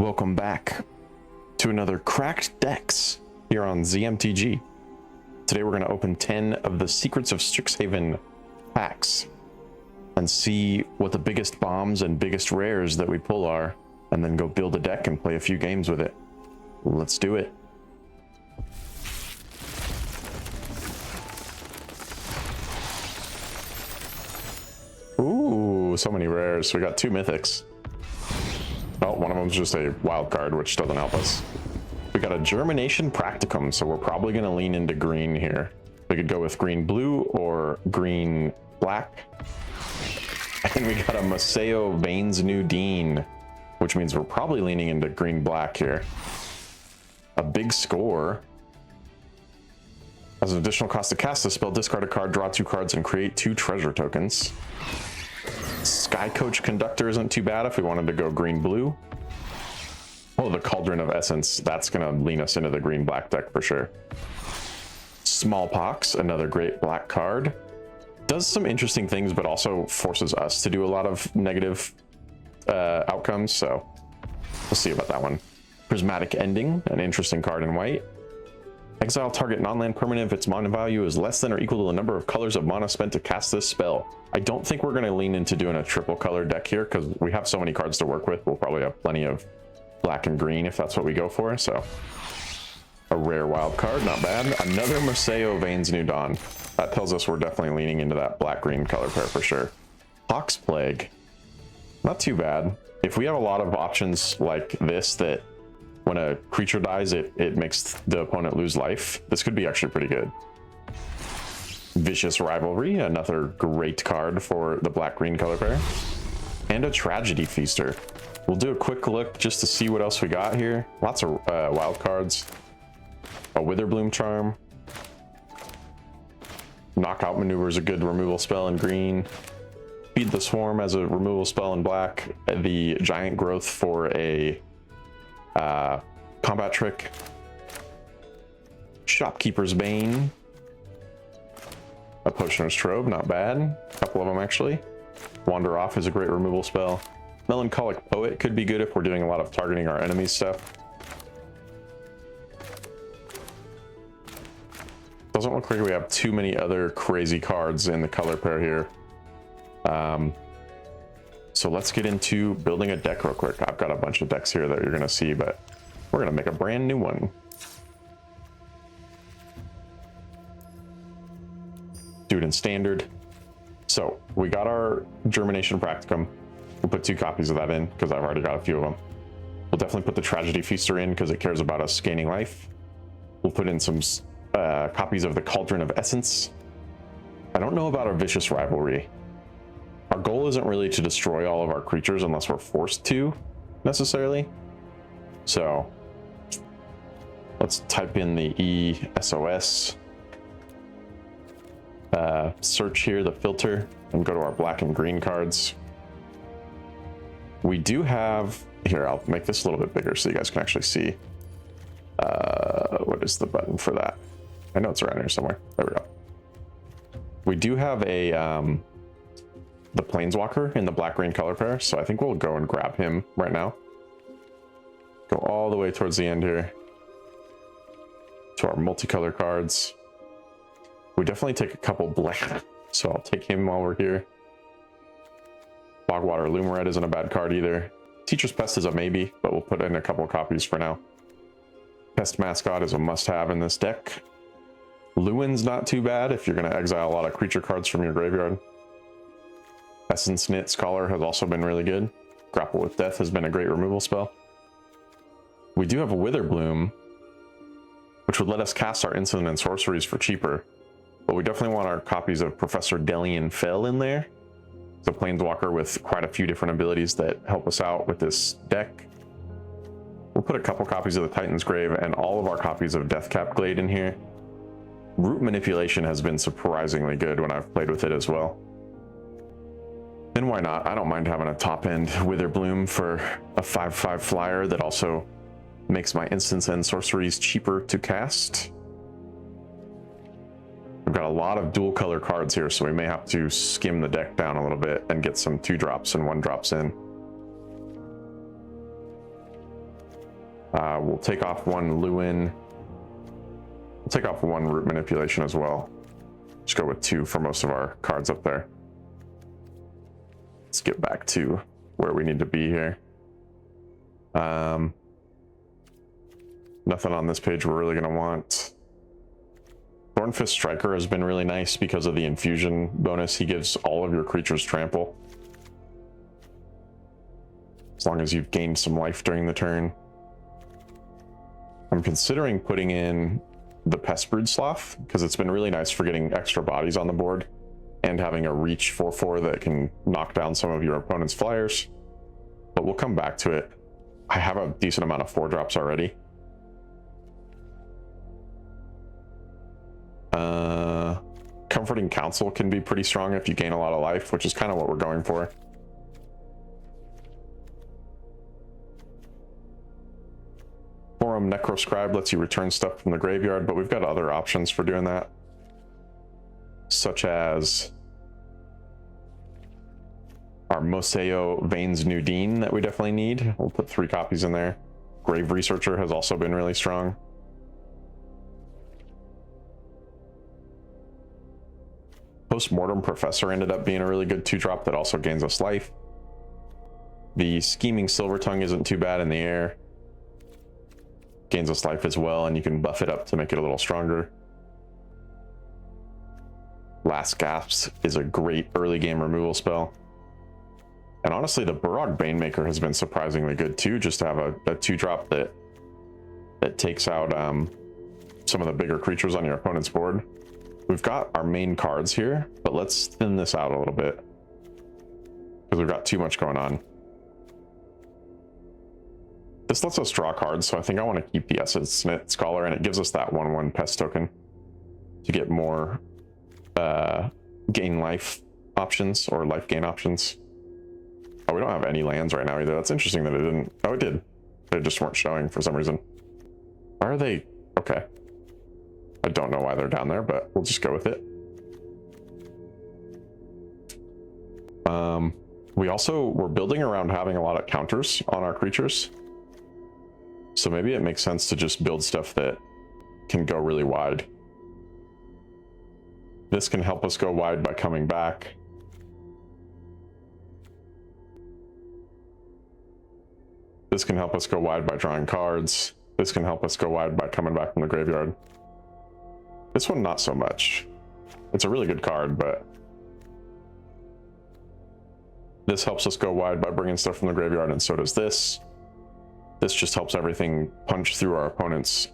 Welcome back to another Cracked Decks here on ZMTG. Today we're going to open 10 of the Secrets of Strixhaven packs and see what the biggest bombs and biggest rares that we pull are, and then go build a deck and play a few games with it. Let's do it. Ooh, so many rares. We got two mythics. Oh, one of them's just a wild card, which doesn't help us. We got a Germination Practicum, so we're probably going to lean into green here. We could go with green blue or green black. And we got a Maseo Vane's New Dean, which means we're probably leaning into green black here. A big score. As an additional cost to cast this spell, discard a card, draw 2 cards, and create 2 treasure tokens. Sky Coach Conductor isn't too bad if we wanted to go green blue. Oh, the Cauldron of Essence, that's gonna lean us into the green black deck for sure. Smallpox, another great black card. Does some interesting things, but also forces us to do a lot of negative outcomes, so we'll see about that one. Prismatic Ending, an interesting card in white. Exile target non-land permanent if its mana value is less than or equal to the number of colors of mana spent to cast this spell. I don't think we're going to lean into doing a triple color deck here because we have so many cards to work with. We'll probably have plenty of black and green if that's what we go for. So a rare wild card, not bad. Another Maseo Vane's New Dawn. That tells us we're definitely leaning into that black-green color pair for sure. Hawk's Plague, not too bad. If we have a lot of options like this that when a creature dies, it makes the opponent lose life, this could be actually pretty good. Vicious Rivalry, another great card for the black-green color pair. And a Tragedy Feaster. We'll do a quick look just to see what else we got here. Lots of wild cards. A Witherbloom Charm. Knockout Maneuver is a good removal spell in green. Feed the Swarm as a removal spell in black. The Giant Growth for a combat trick. Shopkeeper's Bane. A Potioner's Trove, not bad. A couple of them actually. Wander Off is a great removal spell. Melancholic Poet could be good if we're doing a lot of targeting our enemies stuff. Doesn't look like we have too many other crazy cards in the color pair here. So let's get into building a deck real quick. I've got a bunch of decks here that you're going to see, but we're going to make a brand new one. Do it in standard. So we got our Germination Practicum. We'll put 2 copies of that in because I've already got a few of them. We'll definitely put the Tragedy Feaster in because it cares about us gaining life. We'll put in some copies of the Cauldron of Essence. I don't know about our Vicious Rivalry. Our goal isn't really to destroy all of our creatures unless we're forced to, necessarily. So let's type in the ESOS. Search here, the filter, and go to our black and green cards. We do have, here, I'll make this a little bit bigger so you guys can actually see. What is the button for that? I know it's around here somewhere. There we go. We do have a the Planeswalker in the black-green color pair, so I think we'll go and grab him right now. Go all the way towards the end here to our multicolor cards. We definitely take a couple black, so I'll take him while we're here. Bogwater Lumaret isn't a bad card either. Teacher's Pest is a maybe, but we'll put in a couple copies for now. Pest Mascot is a must-have in this deck. Lewin's not too bad if you're going to exile a lot of creature cards from your graveyard. Essence Knit Scholar has also been really good. Grapple with Death has been a great removal spell. We do have a Witherbloom, which would let us cast our instant and sorceries for cheaper. But we definitely want our copies of Professor Delian Fell in there. It's a Planeswalker with quite a few different abilities that help us out with this deck. We'll put a couple copies of the Titan's Grave and all of our copies of Deathcap Glade in here. Root Manipulation has been surprisingly good when I've played with it as well. And why not? I don't mind having a top-end Witherbloom for a 5/5 flyer that also makes my instants and sorceries cheaper to cast. We've got a lot of dual color cards here, so we may have to skim the deck down a little bit and get some 2-drops and 1-drops in. We'll take off one Lewin. We'll take off one Root Manipulation as well. Just go with 2 for most of our cards up there. Let's get back to where we need to be here. Nothing on this page we're really going to want. Thornfist Striker has been really nice because of the infusion bonus. He gives all of your creatures trample, as long as you've gained some life during the turn. I'm considering putting in the Pestbrood Sloth because it's been really nice for getting extra bodies on the board and having a reach 4/4 that can knock down some of your opponent's flyers. But we'll come back to it. I have a decent amount of 4-drops already. Comforting Counsel can be pretty strong if you gain a lot of life, which is kind of what we're going for. Forum Necroscribe lets you return stuff from the graveyard, but we've got other options for doing that, such as our Moseo Veins Nudine that we definitely need. We'll put 3 copies in there. Grave Researcher has also been really strong. Postmortem Professor ended up being a really good 2-drop that also gains us life. The Scheming Silvertongue isn't too bad in the air. Gains us life as well, and you can buff it up to make it a little stronger. Last Gasps is a great early game removal spell. And honestly, the Barog Banemaker has been surprisingly good too, just to have a 2-drop that takes out some of the bigger creatures on your opponent's board. We've got our main cards here, but let's thin this out a little bit because we've got too much going on. This lets us draw cards, so I think I want to keep the Essence Scholar, and it gives us that 1/1 Pest token to get more gain life options or life gain options. Oh, we don't have any lands right now either. That's interesting that it didn't. Oh, it did. They just weren't showing for some reason. Why are they? Okay. I don't know why they're down there, but we'll just go with it. We're building around having a lot of counters on our creatures. So maybe it makes sense to just build stuff that can go really wide. This can help us go wide by coming back. This can help us go wide by drawing cards. This can help us go wide by coming back from the graveyard. This one, not so much. It's a really good card, but this helps us go wide by bringing stuff from the graveyard, and so does this. This just helps everything punch through our opponent's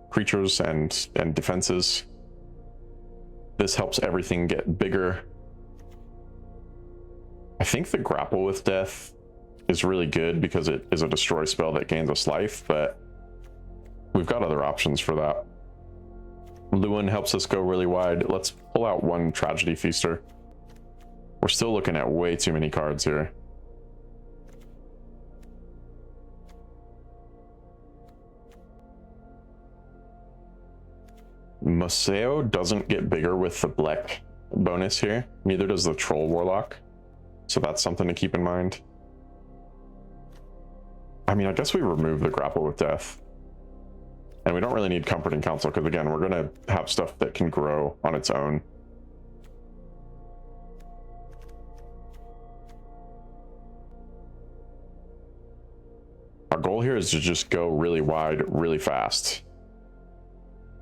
creatures and defenses. This helps everything get bigger. I think the Grapple with Death is really good because it is a destroy spell that gains us life, but we've got other options for that. Lewin helps us go really wide. Let's pull out one Tragedy Feaster. We're still looking at way too many cards here. Moseo doesn't get bigger with the Bleck bonus here. Neither does the Troll Warlock. So that's something to keep in mind. I mean, I guess we remove the Grapple with Death. And we don't really need Comforting Counsel because, again, we're going to have stuff that can grow on its own. Our goal here is to just go really wide, really fast,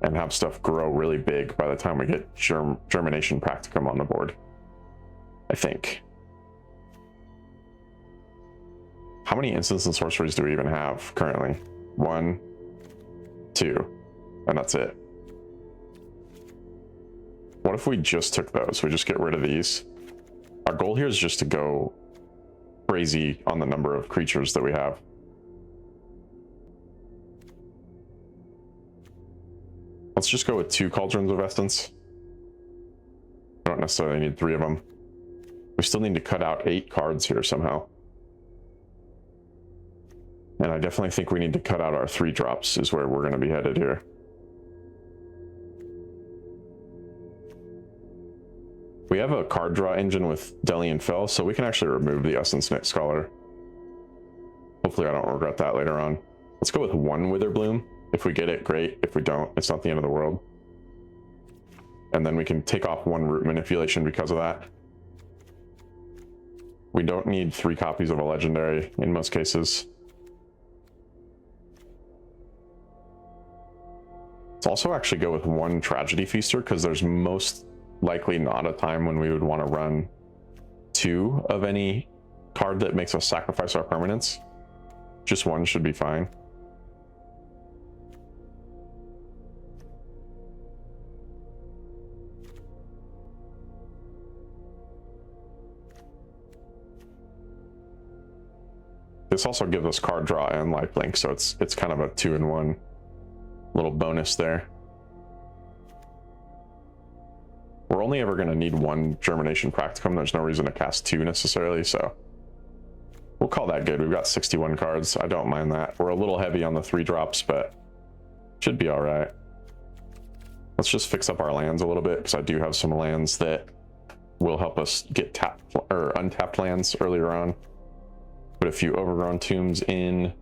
and have stuff grow really big by the time we get Germination Practicum on the board, I think. How many instants and sorceries do we even have currently? 1, 2, and that's it. What if we just took those? We just get rid of these. Our goal here is just to go crazy on the number of creatures that we have. Let's just go with 2 Cauldrons of Essence. We don't necessarily need 3 of them. We still need to cut out 8 cards here somehow. And I definitely think we need to cut out our 3 drops is where we're going to be headed here. We have a card draw engine with Delian Fell, so we can actually remove the Essence Scholar. Hopefully I don't regret that later on. Let's go with one Witherbloom. If we get it, great. If we don't, it's not the end of the world. And then we can take off one root manipulation because of that. We don't need 3 copies of a legendary in most cases. Let's also actually go with one Tragedy Feaster, because there's most likely not a time when we would want to run 2 of any card that makes us sacrifice our permanents. Just one should be fine. This also gives us card draw and lifelink, so it's kind of a 2-in-1 little bonus there. We're only ever going to need 1 Germination Practicum. There's no reason to cast 2 necessarily, so we'll call that good. We've got 61 cards. I don't mind that. We're a little heavy on the 3 drops, but should be all right. Let's just fix up our lands a little bit, because I do have some lands that will help us get tapped or untapped lands earlier on. Put a few Overgrown Tombs in.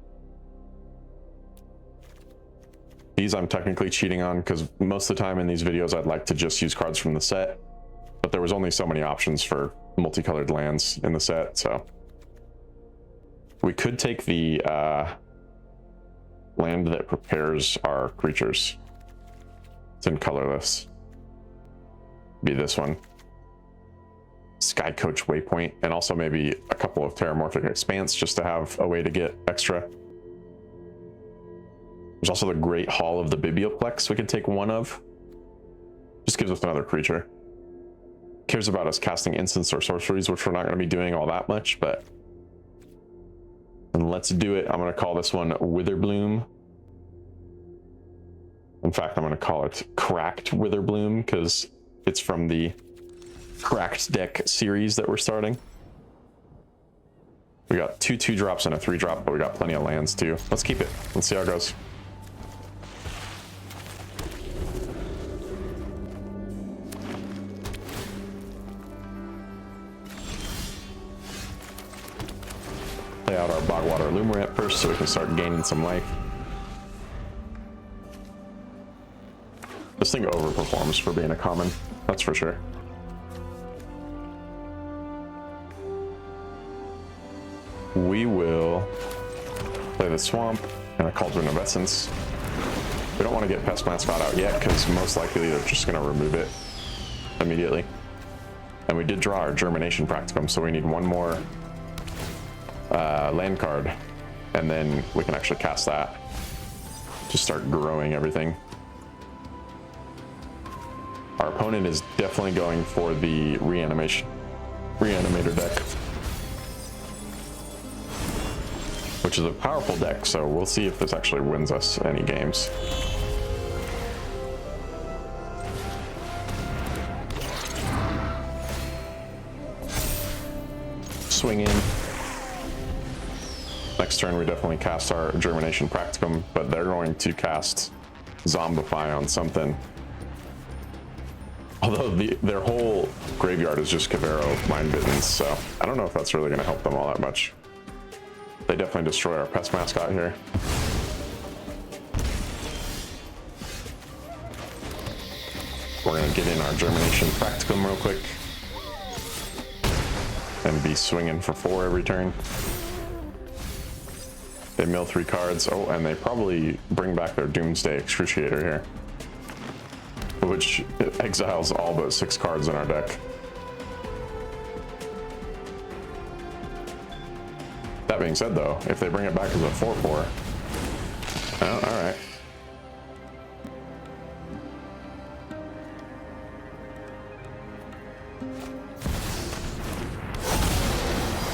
These I'm technically cheating on, because most of the time in these videos I'd like to just use cards from the set, but there was only so many options for multicolored lands in the set, so we could take the land that prepares our creatures. It's in colorless. Be this one. Sky Coach Waypoint, and also maybe a couple of Terramorphic Expanse just to have a way to get extra. There's also the Great Hall of the Biblioplex we could take 1 of. Just gives us another creature. Cares about us casting instants or sorceries, which we're not going to be doing all that much, but and let's do it. I'm going to call this one Witherbloom. In fact, I'm going to call it Cracked Witherbloom, because it's from the Cracked deck series that we're starting. We got 2 2-drops and a 3-drop, but we got plenty of lands too. Let's keep it. Let's see how it goes. Play out our Bogwater Lumerant first so we can start gaining some life. This thing overperforms for being a common, that's for sure. We will play the Swamp and a Cauldron of Essence. We don't want to get Pest Mascot out yet, because most likely they're just going to remove it immediately. And we did draw our Germination Practicum, so we need 1 more land card, and then we can actually cast that to start growing everything. Our opponent is definitely going for the Reanimator deck, which is a powerful deck, so we'll see if this actually wins us any games. Swing in. Next turn we definitely cast our Germination Practicum, but they're going to cast Zombify on something. Although their whole graveyard is just Kavero Mindbittens, so I don't know if that's really going to help them all that much. They definitely destroy our Pest Mascot here. We're going to get in our Germination Practicum real quick and be swinging for 4 every turn. They mill 3 cards. Oh, and they probably bring back their Doomsday Excruciator here, which exiles all but 6 cards in our deck. That being said, though, if they bring it back as a 4/4, oh, all right.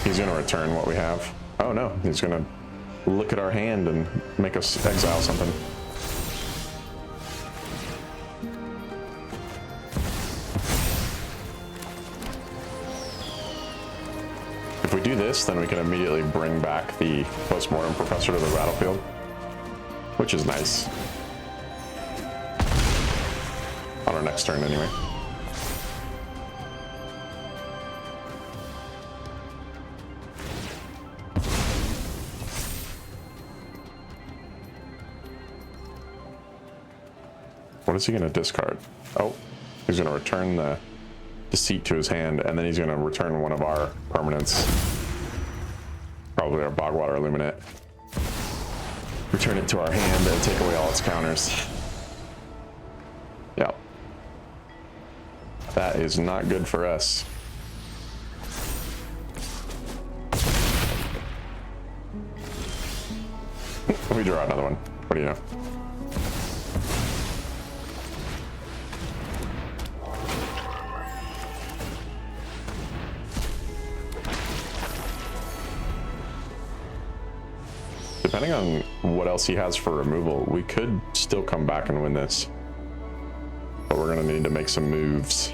He's going to return what we have. Oh no, he's going to look at our hand and make us exile something. If we do this, then we can immediately bring back the Postmortem Professor to the battlefield, which is nice. On our next turn, anyway. What is he going to discard? Oh, he's going to return the Deceit to his hand, and then he's going to return one of our permanents. Probably our Bogwater Illuminate. Return it to our hand and take away all its counters. Yep. That is not good for us. We draw another one. What do you know? Depending on what else he has for removal, we could still come back and win this. But we're going to need to make some moves.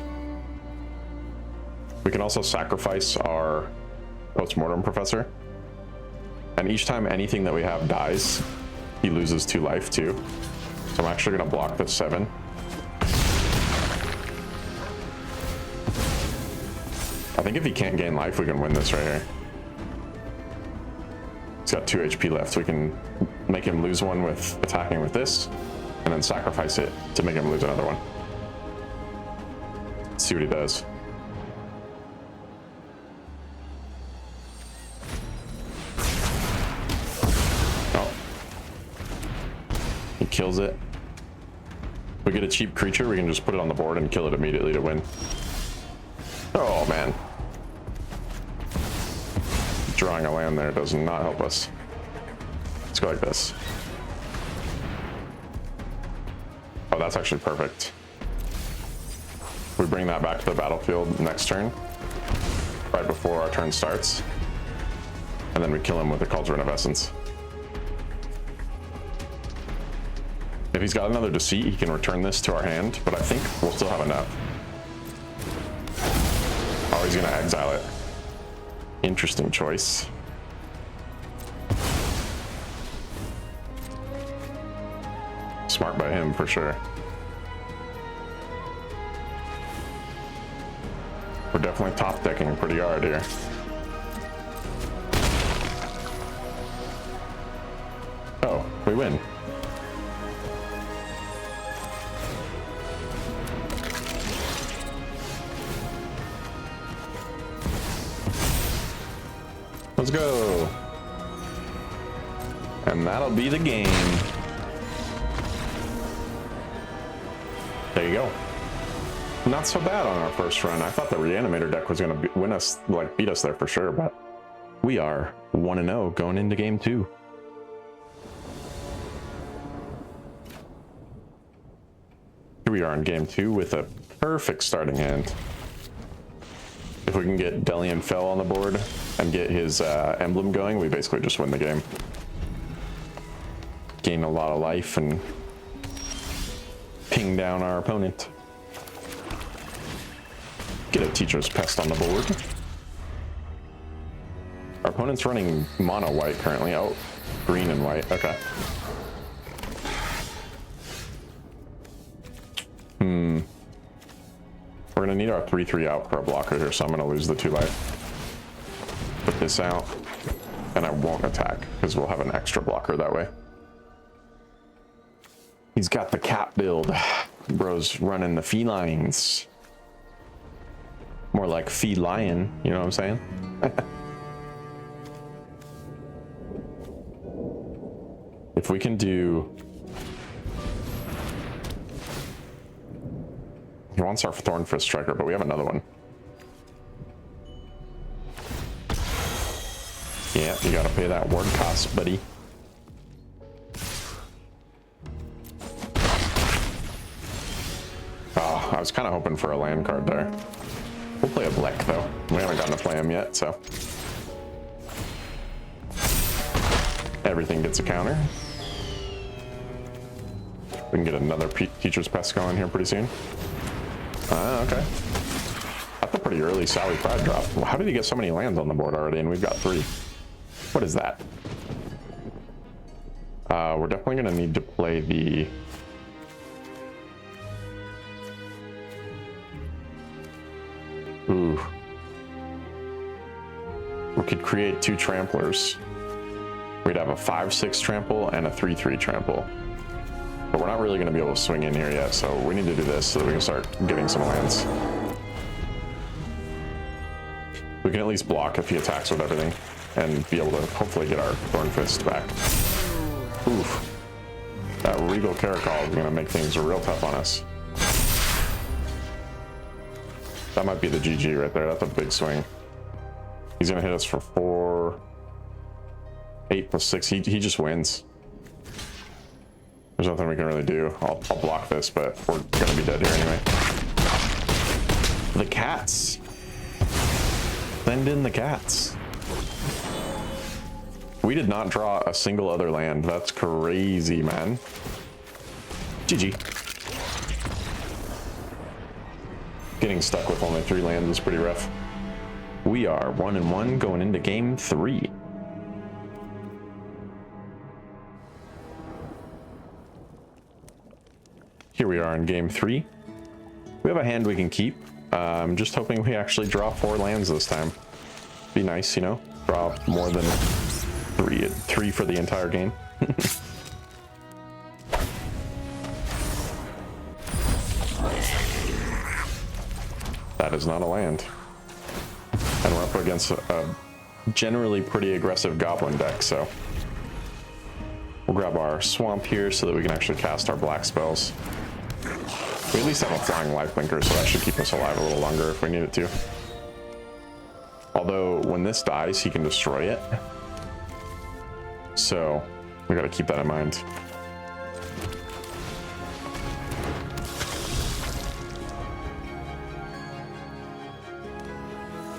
We can also sacrifice our Postmortem Professor. And each time anything that we have dies, he loses 2 life too. So I'm actually going to block this 7. I think if he can't gain life, we can win this right here. He's got 2 HP left. We can make him lose 1 with attacking with this, and then sacrifice it to make him lose another one. Let's see what he does. Oh. He kills it. We get a cheap creature, we can just put it on the board and kill it immediately to win. Oh man. Drawing a land there does not help us. Let's go like this. Oh, that's actually perfect. We bring that back to the battlefield next turn, right before our turn starts, and then we kill him with the Cauldron of Essence. If he's got another Deceit, he can return this to our hand, but I think we'll still have enough. Oh, he's gonna exile it. Interesting choice. Smart by him for sure. We're definitely top decking pretty hard here. Oh, we win. Let's go. And that'll be the game. There you go. Not so bad on our first run. I thought the Reanimator deck was going to win us, like beat us there for sure, but we are 1-0 going into game 2. Here we are in game 2 with a perfect starting hand. If we can get Delian Fell on the board and get his emblem going, we basically just win the game. Gain a lot of life and ping down our opponent. Get a Teacher's Pest on the board. Our opponent's running mono white currently. Oh, green and white. Okay. We're gonna need our 3/3 out for a blocker here, so I'm gonna lose the 2 life. Put this out, and I won't attack because we'll have an extra blocker that way. He's got the cat build. Bro's running the felines. More like feline, you know what I'm saying? If we can do... He wants our Thornfist Striker, but we have another one. Yeah, you gotta pay that ward cost, buddy. Oh, I was kind of hoping for a land card there. We'll play a Bleck, though. We haven't gotten to play him yet, so... Everything gets a counter. We can get another Teacher's Pest going here pretty soon. Ah, okay. That's a pretty early Sally Pride drop. How did he get so many lands on the board already? And we've got 3. What is that? We're definitely going to need to play the... Ooh. We could create 2 Tramplers. We'd have a 5/6 trample and a 3/3 trample. But we're not really going to be able to swing in here yet, so we need to do this so that we can start getting some lands. We can at least block if he attacks with everything and be able to hopefully get our Thorn Fist back. Oof. That Regal Caracol is going to make things real tough on us. That might be the GG right there. That's a big swing. He's going to hit us for 4. 8 plus 6. He just wins. There's nothing we can really do. I'll block this, but we're going to be dead here anyway. The cats. Send in the cats. We did not draw a single other land. That's crazy, man. GG. Getting stuck with only 3 lands is pretty rough. We are 1-1 going into game 3. Here we are in game 3. We have a hand we can keep. I'm just hoping we actually draw 4 lands this time. Be nice, you know, draw more than 3 for the entire game. That is not a land. And we're up against a generally pretty aggressive goblin deck, so we'll grab our swamp here so that we can actually cast our black spells. We at least have a flying lifelinker, so that should keep us alive a little longer if we need it to. Although when this dies, he can destroy it. So we gotta keep that in mind.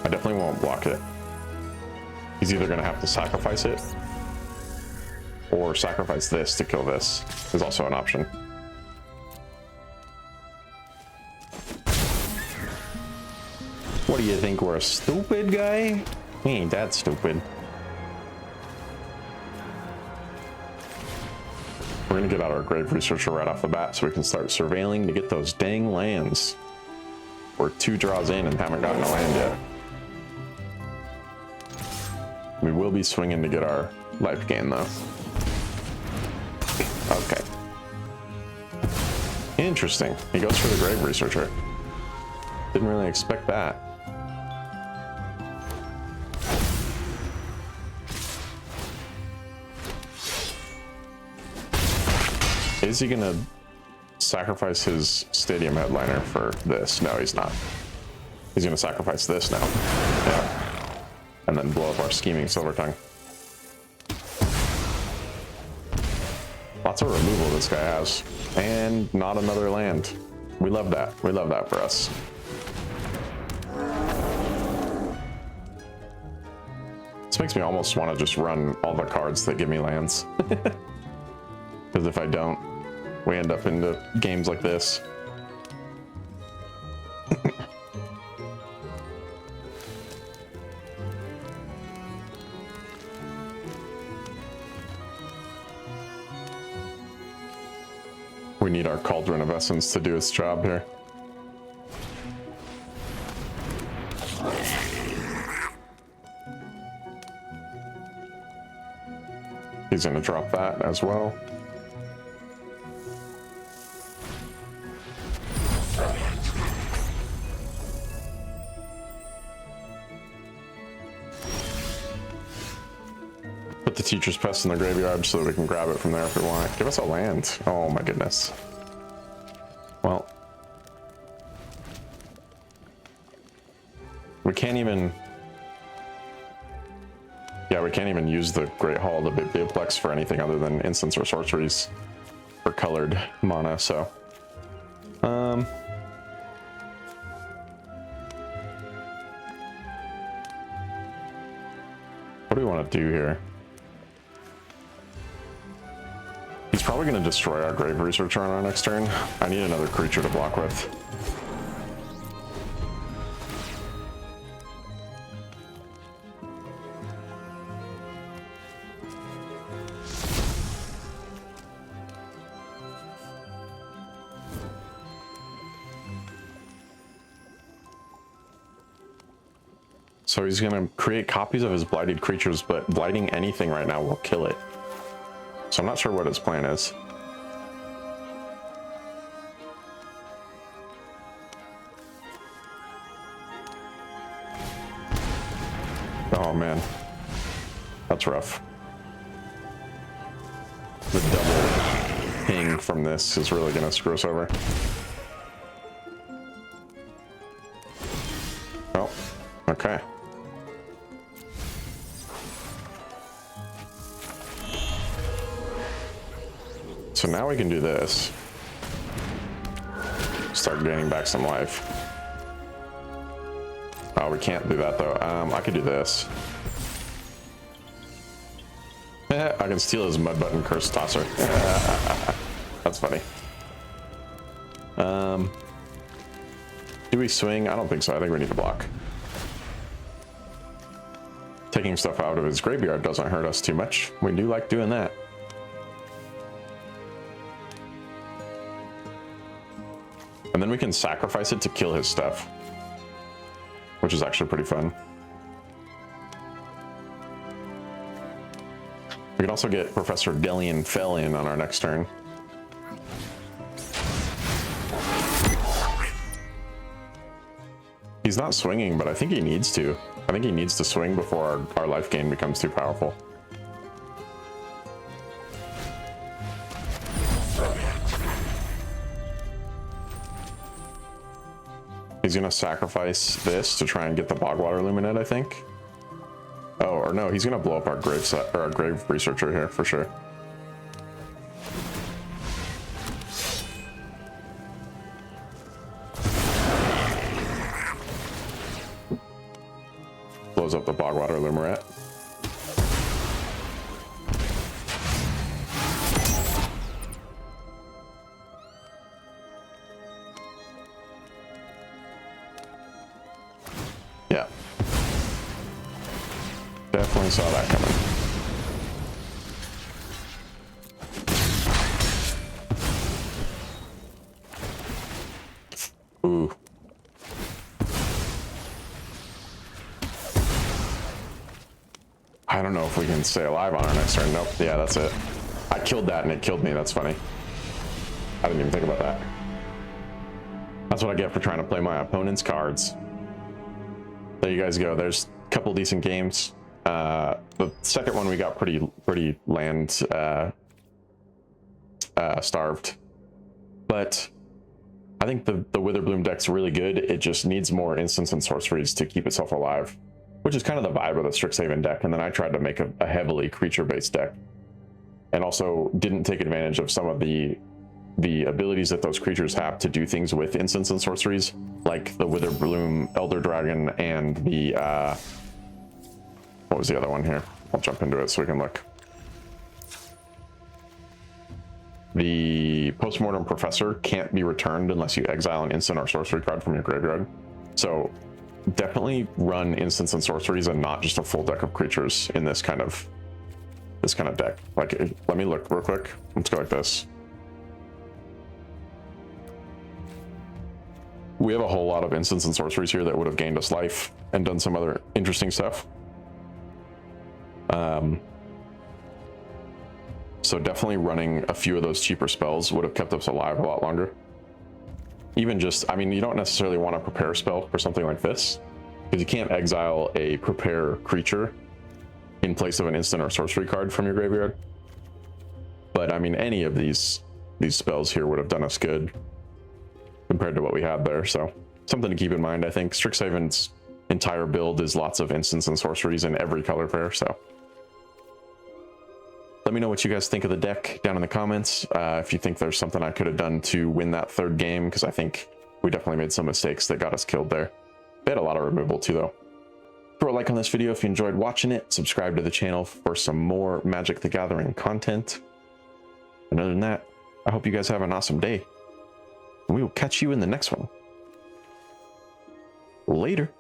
I definitely won't block it. He's either gonna have to sacrifice it or sacrifice this to kill this. Is also an option. What do you think, we're a stupid guy? He ain't that stupid. We're gonna get out our Grave Researcher right off the bat so we can start surveilling to get those dang lands. We're 2 draws in and haven't gotten a land yet. We will be swinging to get our life gain though. Okay. Interesting. He goes for the Grave Researcher. Didn't really expect that. Is he gonna sacrifice his stadium headliner for this? No, he's not. He's gonna sacrifice this now. Yeah. And then blow up our scheming Silver Tongue. Lots of removal this guy has. And not another land. We love that. We love that for us. This makes me almost want to just run all the cards that give me lands. Because if I don't, we end up into games like this. We need our Cauldron of Essence to do its job here. He's gonna drop that as well. Put the Teacher's Pest in the graveyard so that we can grab it from there if we want. Give us a land. Oh my goodness. Well, we can't even... Yeah, we can't even use the Great Hall, the Biblioplex, for anything other than instants or sorceries for colored mana, so... What do we want to do here? He's probably going to destroy our Grave Researcher on our next turn. I need another creature to block with. So he's going to create copies of his blighted creatures, but blighting anything right now will kill it. So I'm not sure what his plan is. man, that's rough. The double ping from this is really gonna screw us over. Oh, okay. So now we can do this. Start gaining back some life. Oh, we can't do that though. I could do this. I can steal his mud button curse tosser. That's funny. Do we swing? I don't think so. I think we need to block. Taking stuff out of his graveyard doesn't hurt us too much. We do like doing that. And then we can sacrifice it to kill his stuff, which is actually pretty fun. We can also get Professor Delian Fell in on our next turn. He's not swinging, but I think he needs to. I think he needs to swing before our life gain becomes too powerful. He's gonna sacrifice this to try and get the Bogwater Luminate, I think. Oh, or no, he's gonna blow up our grave set, or our grave researcher here for sure. Blows up the Bogwater Luminate. Yeah. Definitely saw that coming. Ooh. I don't know if we can stay alive on our next turn. Nope. Yeah, that's it. I killed that and it killed me. That's funny. I didn't even think about that. That's what I get for trying to play my opponent's cards. There you guys go. There's a couple decent games. The second one we got pretty land starved, but I think the Witherbloom deck's really good. It just needs more instants and sorceries to keep itself alive, which is kind of the vibe of the Strixhaven deck. And then I tried to make a heavily creature-based deck, and also didn't take advantage of some of the abilities that those creatures have to do things with instants and sorceries, like the Witherbloom Elder Dragon and the what was the other one here? I'll jump into it so we can look. The Postmortem Professor can't be returned unless you exile an instant or sorcery card from your graveyard. So definitely run instants and sorceries and not just a full deck of creatures in this kind of deck. Like, let me look real quick. Let's go like this. We have a whole lot of instants and sorceries here that would have gained us life and done some other interesting stuff. So definitely running a few of those cheaper spells would have kept us alive a lot longer. Even just, I mean, you don't necessarily want to prepare a spell for something like this, because you can't exile a prepare creature in place of an instant or sorcery card from your graveyard. But I mean, any of these spells here would have done us good compared to what we had there. So something to keep in mind. I think Strixhaven's entire build is lots of instants and sorceries in every color pair. So let me know what you guys think of the deck down in the comments. If you think there's something I could have done to win that third game, because I think we definitely made some mistakes that got us killed there. They had a lot of removal too, though. Throw a like on this video if you enjoyed watching it. Subscribe to the channel for some more Magic the Gathering content. And other than that, I hope you guys have an awesome day. And we will catch you in the next one. Later.